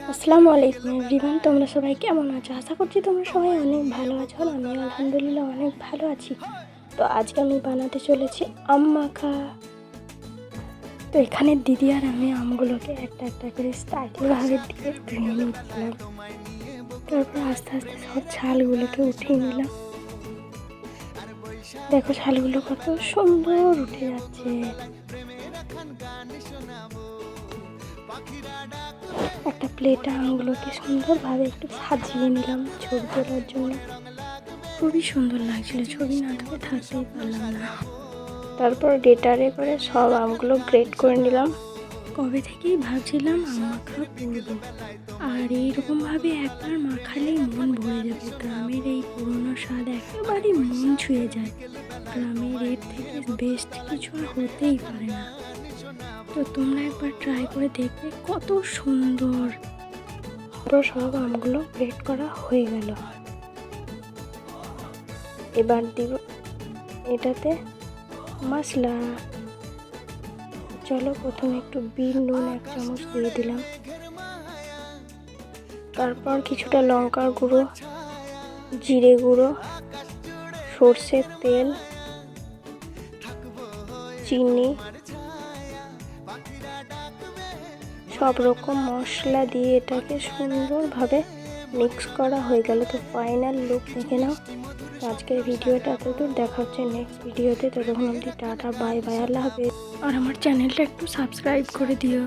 আসসালামু আলাইকুম এভরিওয়ান, তোমরা সবাই কেমন আছো? আশা করছি তোমরা সবাই অনেক ভালো আছো। আর আমি আলহামদুলিল্লাহ অনেক ভালো আছি। তো আজকে আমি বানাতে চলেছি আম মাখা। তো এখানে দিদি আর আমি আমগুলোকে একটা একটা করে স্টাইলভাবে দিয়ে ধুয়ে নিচ্ছিলাম। তারপর আস্তে আস্তে সব ছালগুলোকে উঠিয়ে নিলাম। দেখো ছালগুলো কত সুন্দর উঠে যাচ্ছে। একটা প্লেটে আমগুলোকে সুন্দরভাবে একটু সাজিয়ে নিলাম ছবি তোলার জন্য। খুবই সুন্দর লাগছিল, ছবি না তুলে থাকতেই পারলাম না। তারপর গ্রেটারে করে সব আমগুলো গ্রেট করে নিলাম। কবে থেকেই ভাবছিলাম আম মাখা করবো, আর এইরকমভাবে একবার মাখালেই মন ভরে যাবে। গ্রামের এই পুরোনো স্বাদ একেবারে মন ছুঁয়ে যায়। গ্রামের এর থেকে বেস্ট কিছু আর হতেই পারে না। তো তোমরা একবার ট্রাই করে দেখবে কত সুন্দর। তারপর সব আমগুলো গ্রেট করা হয়ে গেল। এবার দিব এটাতে মশলা। চলো প্রথমে একটু বিট নুন 1 চামচ দিয়ে দিলাম। তারপর কিছুটা লঙ্কার গুঁড়ো, জিরে গুঁড়ো, সর্ষের তেল, চিনি, সব রকম মশলা দিয়ে এটাকে সুন্দরভাবে মিক্স করা হয়ে গেল। তো ফাইনাল লুক দেখে নাও। আজকের ভিডিওটা এতদূর, দেখা হচ্ছে নেক্সট ভিডিওতে। ততক্ষণ অবধি টাটা, বাই বাই, আল্লাহ হাফেজ। আর আমার চ্যানেলটা একটু সাবস্ক্রাইব করে দিও।